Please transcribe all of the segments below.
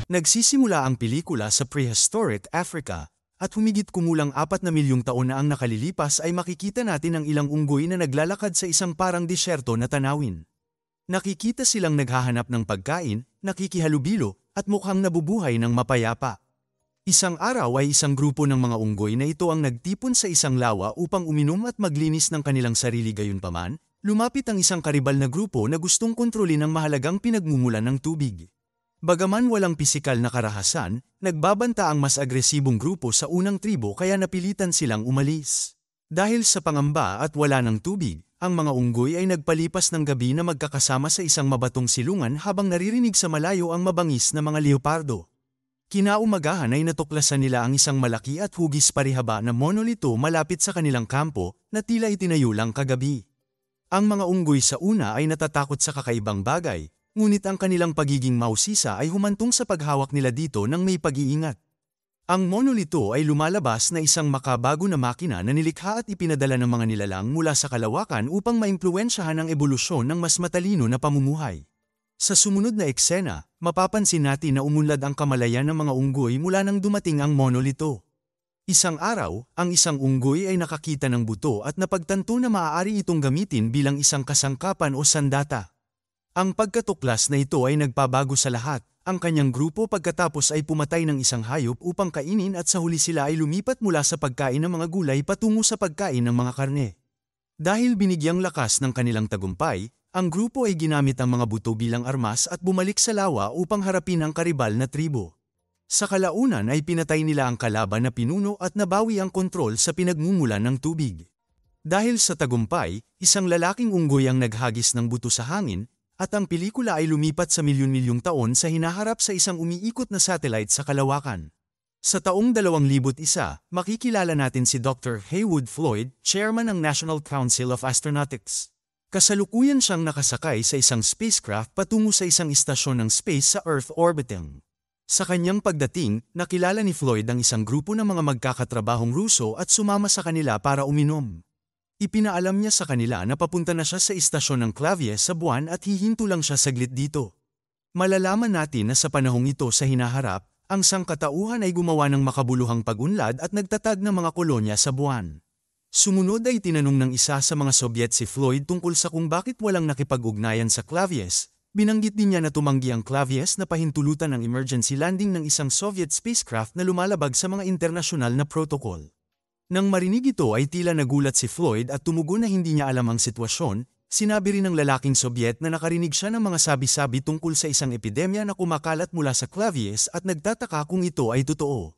Nagsisimula ang pelikula sa prehistoric Africa, at humigit kumulang 4 na milyong taon na ang nakalilipas ay makikita natin ang ilang unggoy na naglalakad sa isang parang disyerto na tanawin. Nakikita silang naghahanap ng pagkain, nakikihalubilo, at mukhang nabubuhay ng mapayapa. Isang araw ay isang grupo ng mga unggoy na ito ang nagtipon sa isang lawa upang uminom at maglinis ng kanilang sarili. Gayunpaman, lumapit ang isang karibal na grupo na gustong kontrolin ang mahalagang pinagmumulan ng tubig. Bagaman walang pisikal na karahasan, nagbabanta ang mas agresibong grupo sa unang tribo kaya napilitan silang umalis. Dahil sa pangamba at wala ng tubig, ang mga unggoy ay nagpalipas ng gabi na magkakasama sa isang mabatong silungan habang naririnig sa malayo ang mabangis na mga leopardo. Kinaumagahan ay natuklasan nila ang isang malaki at hugis parihaba na monolito malapit sa kanilang kampo na tila itinayo lang kagabi. Ang mga unggoy sa una ay natatakot sa kakaibang bagay, ngunit ang kanilang pagiging mausisa ay humantong sa paghawak nila dito ng may pag-iingat. Ang monolito ay lumalabas na isang makabago na makina na nilikha at ipinadala ng mga nilalang mula sa kalawakan upang maimpluwensyahan ang ebolusyon ng mas matalino na pamumuhay. Sa sumunod na eksena, mapapansin natin na umunlad ang kamalayan ng mga unggoy mula nang dumating ang monolito. Isang araw, ang isang unggoy ay nakakita ng buto at napagtanto na maaari itong gamitin bilang isang kasangkapan o sandata. Ang pagkatuklas na ito ay nagpabago sa lahat. Ang kanyang grupo pagkatapos ay pumatay ng isang hayop upang kainin at sa huli sila ay lumipat mula sa pagkain ng mga gulay patungo sa pagkain ng mga karne. Dahil binigyang lakas ng kanilang tagumpay, ang grupo ay ginamit ang mga buto bilang armas at bumalik sa lawa upang harapin ang karibal na tribo. Sa kalaunan ay pinatay nila ang kalaban na pinuno at nabawi ang kontrol sa pinagmumulan ng tubig. Dahil sa tagumpay, isang lalaking unggoy ang naghagis ng buto sa hangin, at ang pelikula ay lumipat sa milyon-milyong taon sa hinaharap sa isang umiikot na satellite sa kalawakan. Sa taong 2001, makikilala natin si Dr. Heywood Floyd, chairman ng National Council of Astronautics. Kasalukuyan siyang nakasakay sa isang spacecraft patungo sa isang istasyon ng space sa Earth orbiting. Sa kanyang pagdating, nakilala ni Floyd ang isang grupo ng mga magkakatrabahong Ruso at sumama sa kanila para uminom. Ipinaalam niya sa kanila na papunta na siya sa istasyon ng Clavier sa buwan at hihinto lang siya saglit dito. Malalaman natin na sa panahong ito sa hinaharap, ang sangkatauhan ay gumawa ng makabuluhang pag-unlad at nagtatag ng mga kolonya sa buwan. Sumunod ay tinanong ng isa sa mga Soviet si Floyd tungkol sa kung bakit walang nakipag-ugnayan sa Clavier. Binanggit din niya na tumanggi ang Clavier na pahintulutan ng emergency landing ng isang Soviet spacecraft na lumalabag sa mga internasyonal na protocol. Nang marinig ito ay tila nagulat si Floyd at tumugon na hindi niya alam ang sitwasyon. Sinabi rin ng lalaking Soviet na nakarinig siya ng mga sabi-sabi tungkol sa isang epidemya na kumakalat mula sa Clavier at nagtataka kung ito ay totoo.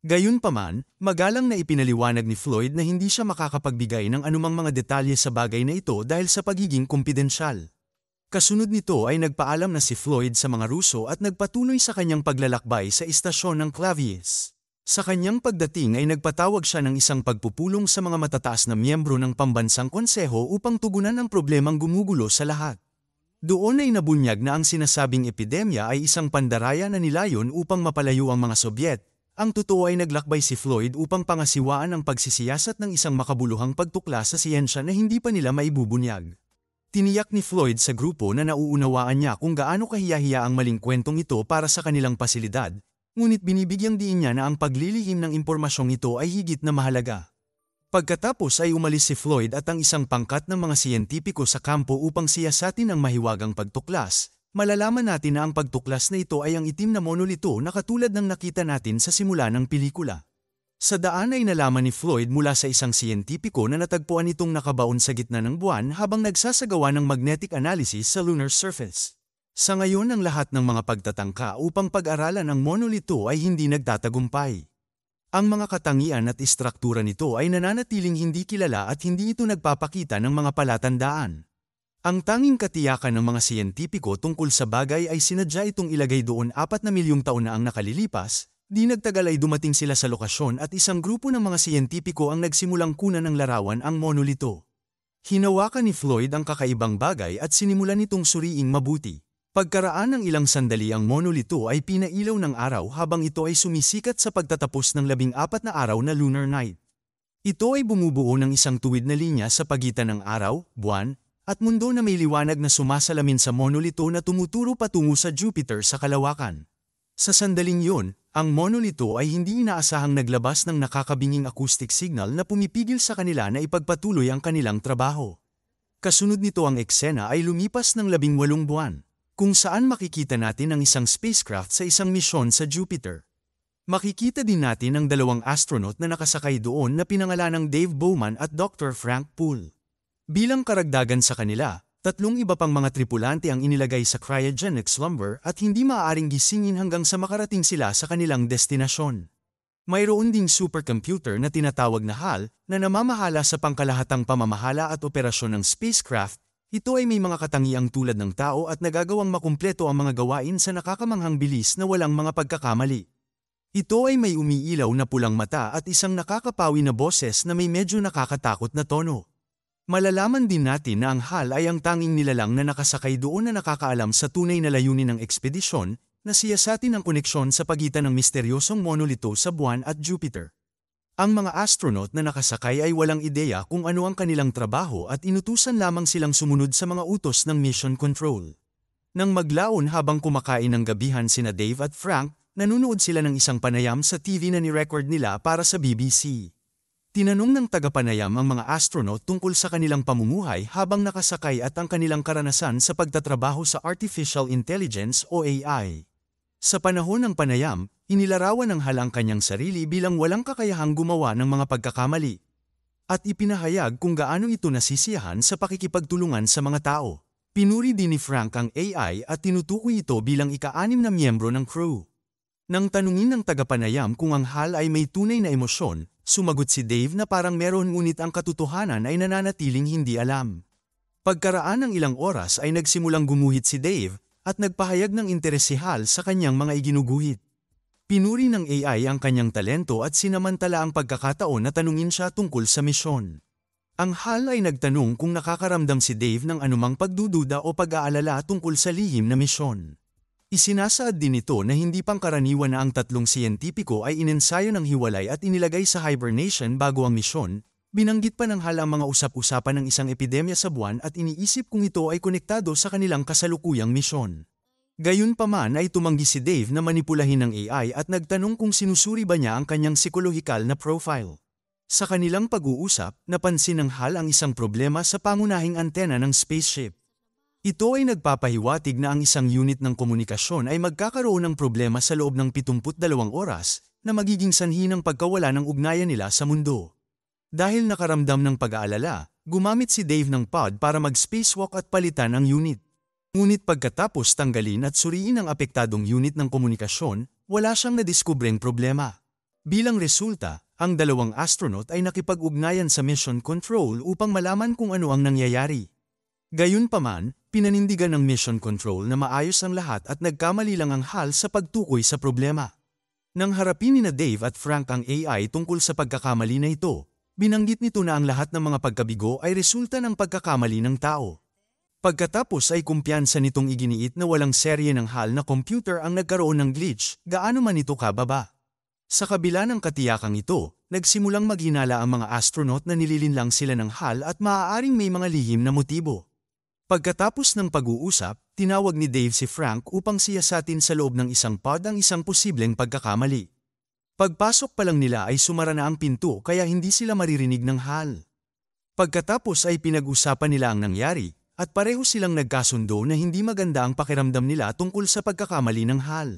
Gayunpaman, magalang na ipinaliwanag ni Floyd na hindi siya makakapagbigay ng anumang mga detalye sa bagay na ito dahil sa pagiging kumpidensyal. Kasunod nito ay nagpaalam na si Floyd sa mga Ruso at nagpatuloy sa kanyang paglalakbay sa istasyon ng Clavier. Sa kanyang pagdating ay nagpatawag siya ng isang pagpupulong sa mga matataas na miyembro ng pambansang konseho upang tugunan ang problemang gumugulo sa lahat. Doon ay nabunyag na ang sinasabing epidemya ay isang pandaraya na nilayon upang mapalayo ang mga Sobyet. Ang totoo ay naglakbay si Floyd upang pangasiwaan ang pagsisiyasat ng isang makabuluhang pagtuklas sa siyensya na hindi pa nila maibubunyag. Tiniyak ni Floyd sa grupo na nauunawaan niya kung gaano kahiyahiya ang maling kwentong ito para sa kanilang pasilidad. Ngunit binibigyang diin niya na ang paglilihim ng impormasyong ito ay higit na mahalaga. Pagkatapos ay umalis si Floyd at ang isang pangkat ng mga siyentipiko sa kampo upang siyasatin ang mahiwagang pagtuklas. Malalaman natin na ang pagtuklas na ito ay ang itim na monolito na katulad ng nakita natin sa simula ng pelikula. Sa daan ay nalaman ni Floyd mula sa isang siyentipiko na natagpuan itong nakabaon sa gitna ng buwan habang nagsasagawa ng magnetic analysis sa lunar surface. Sa ngayon ang lahat ng mga pagtatangka upang pag-aralan ang monolito ay hindi nagtatagumpay. Ang mga katangian at istruktura nito ay nananatiling hindi kilala at hindi ito nagpapakita ng mga palatandaan. Ang tanging katiyakan ng mga siyentipiko tungkol sa bagay ay sinadya itong ilagay doon 4 na milyong taon na ang nakalilipas. Di nagtagal ay dumating sila sa lokasyon at isang grupo ng mga siyentipiko ang nagsimulang kunan ng larawan ang monolito. Hinawakan ni Floyd ang kakaibang bagay at sinimulan nitong suriing mabuti. Pagkaraan ng ilang sandali ang monolito ay pinailaw ng araw habang ito ay sumisikat sa pagtatapos ng 14 na araw na lunar night. Ito ay bumubuo ng isang tuwid na linya sa pagitan ng araw, buwan, at mundo na may liwanag na sumasalamin sa monolito na tumuturo patungo sa Jupiter sa kalawakan. Sa sandaling yun, ang monolito ay hindi inaasahang naglabas ng nakakabinging acoustic signal na pumipigil sa kanila na ipagpatuloy ang kanilang trabaho. Kasunod nito ang eksena ay lumipas ng 18 buwan, kung saan makikita natin ang isang spacecraft sa isang misyon sa Jupiter. Makikita din natin ang 2 astronaut na nakasakay doon na pinangalanang Dave Bowman at Dr. Frank Poole. Bilang karagdagan sa kanila, 3 iba pang mga tripulante ang inilagay sa cryogenic slumber at hindi maaaring gisingin hanggang sa makarating sila sa kanilang destinasyon. Mayroon ding supercomputer na tinatawag na HAL na namamahala sa pangkalahatang pamamahala at operasyon ng spacecraft. Ito ay may mga katangiang tulad ng tao at nagagawang makumpleto ang mga gawain sa nakakamanghang bilis na walang mga pagkakamali. Ito ay may umiilaw na pulang mata at isang nakakapawi na boses na may medyo nakakatakot na tono. Malalaman din natin na ang HAL ay ang tanging nilalang na nakasakay doon na nakakaalam sa tunay na layunin ng ekspedisyon, na siyasatin ang koneksyon sa pagitan ng misteryosong monolito sa buwan at Jupiter. Ang mga astronaut na nakasakay ay walang ideya kung ano ang kanilang trabaho at inutusan lamang silang sumunod sa mga utos ng mission control. Nang maglaon habang kumakain ng gabihan sina Dave at Frank, nanunood sila ng isang panayam sa TV na ni-record nila para sa BBC. Tinanong ng tagapanayam ang mga astronaut tungkol sa kanilang pamumuhay habang nakasakay at ang kanilang karanasan sa pagtatrabaho sa Artificial Intelligence o AI. Sa panahon ng panayam, inilarawan ng HAL ang kanyang sarili bilang walang kakayahang gumawa ng mga pagkakamali. At ipinahayag kung gaano ito nasisiyahan sa pakikipagtulungan sa mga tao. Pinuri din ni Frank ang AI at tinutukoy ito bilang ika-6 na miyembro ng crew. Nang tanungin ng tagapanayam kung ang HAL ay may tunay na emosyon, sumagot si Dave na parang meron ngunit ang katotohanan ay nananatiling hindi alam. Pagkaraan ng ilang oras ay nagsimulang gumuhit si Dave at nagpahayag ng interes si HAL sa kanyang mga iginuguhit. Pinuri ng AI ang kanyang talento at sinamantala ang pagkakataon na tanungin siya tungkol sa misyon. Ang HAL ay nagtanong kung nakakaramdam si Dave ng anumang pagdududa o pag-aalala tungkol sa lihim na misyon. Isinasaad din ito na hindi pangkaraniwan na ang 3 siyentipiko ay inensayo ng hiwalay at inilagay sa hibernation bago ang misyon. Binanggit pa ng HAL ang mga usap-usapan ng isang epidemya sa buwan at iniisip kung ito ay konektado sa kanilang kasalukuyang misyon. Gayunpaman ay tumanggi si Dave na manipulahin ng AI at nagtanong kung sinusuri ba niya ang kanyang psikolohikal na profile. Sa kanilang pag-uusap, napansin ng HAL ang isang problema sa pangunahing antena ng spaceship. Ito ay nagpapahiwatig na ang isang unit ng komunikasyon ay magkakaroon ng problema sa loob ng 72 oras na magiging sanhi ng pagkawala ng ugnayan nila sa mundo. Dahil nakaramdam ng pag-aalala, gumamit si Dave ng pod para mag-spacewalk at palitan ang unit. Ngunit pagkatapos tanggalin at suriin ang apektadong unit ng komunikasyon, wala siyang nadiskubreng problema. Bilang resulta, ang 2 astronaut ay nakipag-ugnayan sa mission control upang malaman kung ano ang nangyayari. Gayunpaman, pinanindigan ng mission control na maayos ang lahat at nagkamali lang ang HAL sa pagtukoy sa problema. Nang harapin ni Dave at Frank ang AI tungkol sa pagkakamali na ito, binanggit nito na ang lahat ng mga pagkabigo ay resulta ng pagkakamali ng tao. Pagkatapos ay kumpiyansa nitong iginiit na walang serye ng HAL na computer ang nagkaroon ng glitch, gaano man ito kababa. Sa kabila ng katiyakang ito, nagsimulang maghinala ang mga astronaut na nililinlang sila ng HAL at maaaring may mga lihim na motibo. Pagkatapos ng pag-uusap, tinawag ni Dave si Frank upang siyasatin sa loob ng isang pod ang isang posibleng pagkakamali. Pagpasok pa lang nila ay sumara na ang pinto kaya hindi sila maririnig ng HAL. Pagkatapos ay pinag-usapan nila ang nangyari, at pareho silang nagkasundo na hindi maganda ang pakiramdam nila tungkol sa pagkakamali ng HAL.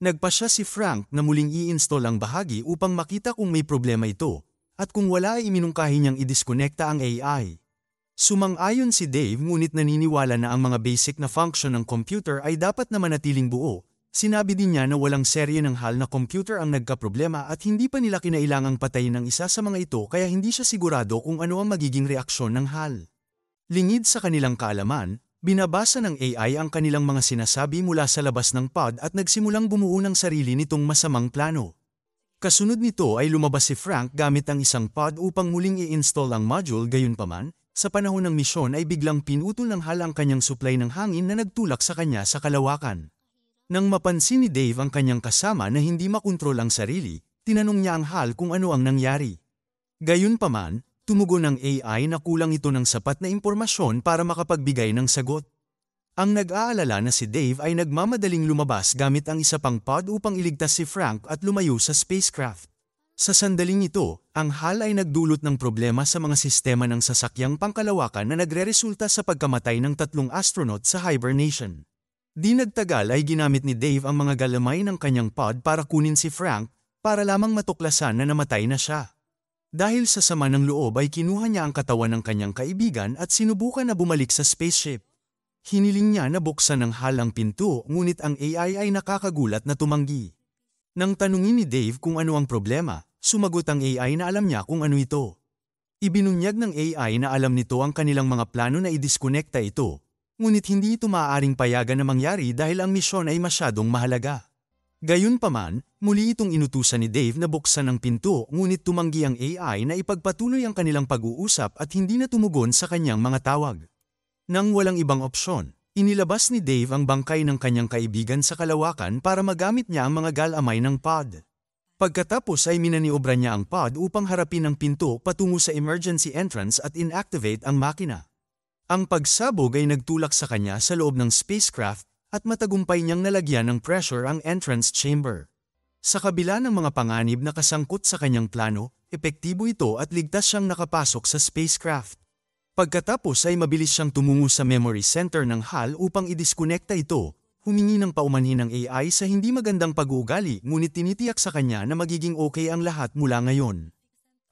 Nagpasya si Frank na muling i-install ang bahagi upang makita kung may problema ito, at kung wala ay iminungkahi niyang i-disconnecta ang AI. Sumang-ayon si Dave ngunit naniniwala na ang mga basic na function ng computer ay dapat na manatiling buo. Sinabi din niya na walang serye ng HAL na computer ang nagkaproblema at hindi pa nila kinailangang patayin ang isa sa mga ito kaya hindi siya sigurado kung ano ang magiging reaksyon ng HAL. Lingid sa kanilang kaalaman, binabasa ng AI ang kanilang mga sinasabi mula sa labas ng pod at nagsimulang bumuo ng sarili nitong masamang plano. Kasunod nito ay lumabas si Frank gamit ang isang pod upang muling i-install ang module. Gayunpaman, sa panahon ng misyon ay biglang pinutol ng HAL ang kanyang supply ng hangin na nagtulak sa kanya sa kalawakan. Nang mapansin ni Dave ang kanyang kasama na hindi makontrol ang sarili, tinanong niya ang HAL kung ano ang nangyari. Gayunpaman, tumugon ng AI na kulang ito ng sapat na impormasyon para makapagbigay ng sagot. Ang nag-aalala na si Dave ay nagmamadaling lumabas gamit ang isa pang pod upang iligtas si Frank at lumayo sa spacecraft. Sa sandaling ito, ang HAL ay nagdulot ng problema sa mga sistema ng sasakyang pangkalawakan na nagreresulta sa pagkamatay ng 3 astronaut sa hibernation. Di nagtagal ay ginamit ni Dave ang mga galamay ng kanyang pod para kunin si Frank para lamang matuklasan na namatay na siya. Dahil sa sama ng loob ay kinuha niya ang katawan ng kanyang kaibigan at sinubukan na bumalik sa spaceship. Hiniling niya na buksan ng HAL ang pinto ngunit ang AI ay nakakagulat na tumanggi. Nang tanungin ni Dave kung ano ang problema, sumagot ang AI na alam niya kung ano ito. Ibinunyag ng AI na alam nito ang kanilang mga plano na idiskonekta ito, ngunit hindi ito maaaring payagan na mangyari dahil ang misyon ay masyadong mahalaga. Gayunpaman, muli itong inutusan ni Dave na buksan ang pinto ngunit tumanggi ang AI na ipagpatuloy ang kanilang pag-uusap at hindi na tumugon sa kanyang mga tawag. Nang walang ibang opsyon, inilabas ni Dave ang bangkay ng kanyang kaibigan sa kalawakan para magamit niya ang mga galamay ng pod. Pagkatapos ay minaniobra niya ang pod upang harapin ang pinto patungo sa emergency entrance at inactivate ang makina. Ang pagsabog ay nagtulak sa kanya sa loob ng spacecraft at matagumpay niyang nalagyan ng pressure ang entrance chamber. Sa kabila ng mga panganib na kasangkot sa kanyang plano, epektibo ito at ligtas siyang nakapasok sa spacecraft. Pagkatapos ay mabilis siyang tumungo sa memory center ng HAL upang idiskonekta ito, humingi ng paumanhin ng AI sa hindi magandang pag-uugali ngunit tinitiyak sa kanya na magiging okay ang lahat mula ngayon.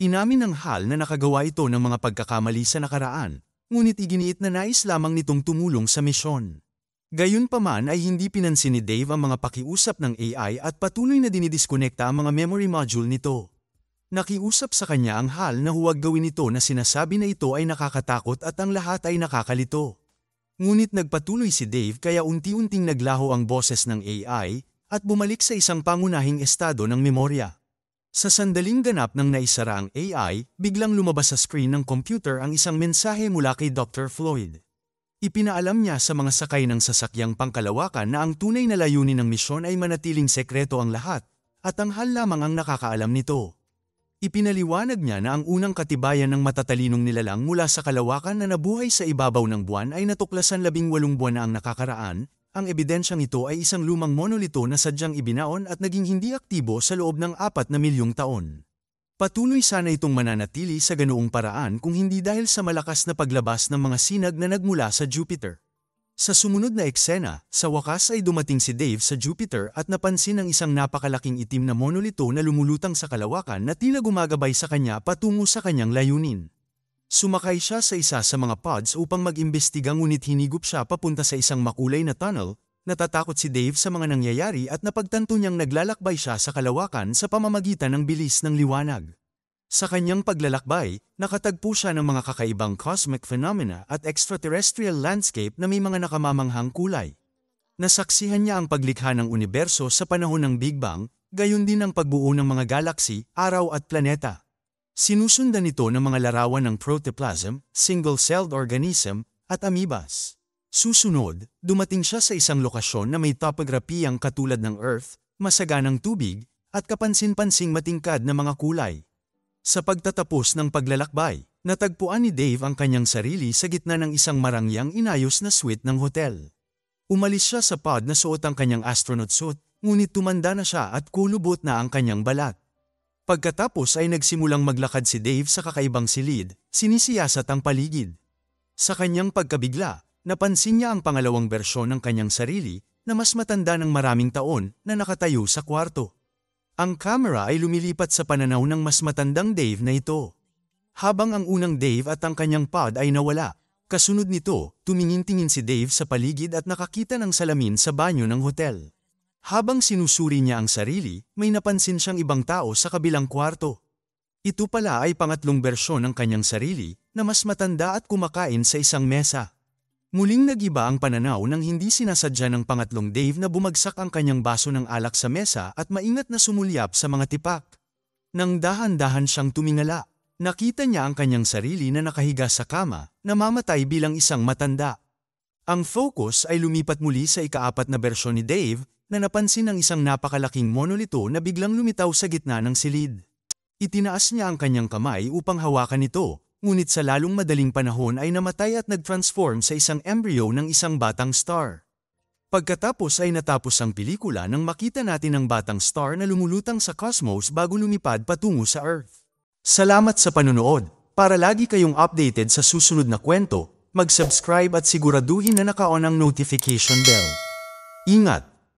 Inamin ng HAL na nakagawa ito ng mga pagkakamali sa nakaraan, ngunit iginiit na nais lamang nitong tumulong sa misyon. Gayunpaman ay hindi pinansin ni Dave ang mga pakiusap ng AI at patuloy na dinidiskonekta ang mga memory module nito. Nakiusap sa kanya ang HAL na huwag gawin ito na sinasabi na ito ay nakakatakot at ang lahat ay nakakalito. Ngunit nagpatuloy si Dave kaya unti-unting naglaho ang boses ng AI at bumalik sa isang pangunahing estado ng memorya. Sa sandaling ganap ng naisara ang AI, biglang lumabas sa screen ng computer ang isang mensahe mula kay Dr. Floyd. Ipinaalam niya sa mga sakay ng sasakyang pangkalawakan na ang tunay na layunin ng misyon ay manatiling sekreto ang lahat at ang HAL lamang ang nakakaalam nito. Ipinaliwanag niya na ang unang katibayan ng matatalinong nilalang mula sa kalawakan na nabuhay sa ibabaw ng buwan ay natuklasan 18 buwan na ang nakakaraan. Ang ebidensyang ito ay isang lumang monolito na sadyang ibinaon at naging hindi aktibo sa loob ng 4 na milyong taon. Patuloy sana itong mananatili sa ganoong paraan kung hindi dahil sa malakas na paglabas ng mga sinag na nagmula sa Jupiter. Sa sumunod na eksena, sa wakas ay dumating si Dave sa Jupiter at napansin ang isang napakalaking itim na monolito na lumulutang sa kalawakan na tila gumagabay sa kanya patungo sa kanyang layunin. Sumakay siya sa isa sa mga pods upang mag-imbestiga ngunit hinigop siya papunta sa isang makulay na tunnel. Natatakot si Dave sa mga nangyayari at napagtanto niyang naglalakbay siya sa kalawakan sa pamamagitan ng bilis ng liwanag. Sa kanyang paglalakbay, nakatagpo siya ng mga kakaibang cosmic phenomena at extraterrestrial landscape na may mga nakamamanghang kulay. Nasaksihan niya ang paglikha ng universo sa panahon ng Big Bang, gayon din ang pagbuo ng mga galaksi, araw at planeta. Sinusundan ito ng mga larawan ng protoplasm, single-celled organism, at amoebas. Susunod, dumating siya sa isang lokasyon na may topographyang katulad ng Earth, masaganang tubig, at kapansin-pansing matingkad na mga kulay. Sa pagtatapos ng paglalakbay, natagpuan ni Dave ang kanyang sarili sa gitna ng isang marangyang inayos na suite ng hotel. Umalis siya sa pod na suot ang kanyang astronaut suit, ngunit tumanda na siya at kulubot na ang kanyang balat. Pagkatapos ay nagsimulang maglakad si Dave sa kakaibang silid, sinisiyasat ang paligid. Sa kanyang pagkabigla, napansin niya ang pangalawang bersyon ng kanyang sarili na mas matanda ng maraming taon na nakatayo sa kwarto. Ang camera ay lumilipat sa pananaw ng mas matandang Dave na ito. Habang ang unang Dave at ang kanyang pod ay nawala, kasunod nito, tumingin-tingin si Dave sa paligid at nakakita ng salamin sa banyo ng hotel. Habang sinusuri niya ang sarili, may napansin siyang ibang tao sa kabilang kwarto. Ito pala ay pangatlong bersyon ng kanyang sarili na mas matanda at kumakain sa isang mesa. Muling nagiba ang pananaw nang hindi sinasadya ng pangatlong Dave na bumagsak ang kanyang baso ng alak sa mesa at maingat na sumulyap sa mga tipak. Nang dahan-dahan siyang tumingala, nakita niya ang kanyang sarili na nakahiga sa kama, namamatay bilang isang matanda. Ang focus ay lumipat muli sa ika-4 na bersyon ni Dave na napansin ang isang napakalaking monolito na biglang lumitaw sa gitna ng silid. Itinaas niya ang kanyang kamay upang hawakan ito, ngunit sa lalong madaling panahon ay namatay at nag-transform sa isang embryo ng isang batang star. Pagkatapos ay natapos ang pelikula nang makita natin ang batang star na lumulutang sa cosmos bago lumipad patungo sa Earth. Salamat sa panonood. Para lagi kayong updated sa susunod na kwento, mag-subscribe at siguraduhin na naka-on ang notification bell. Ingat!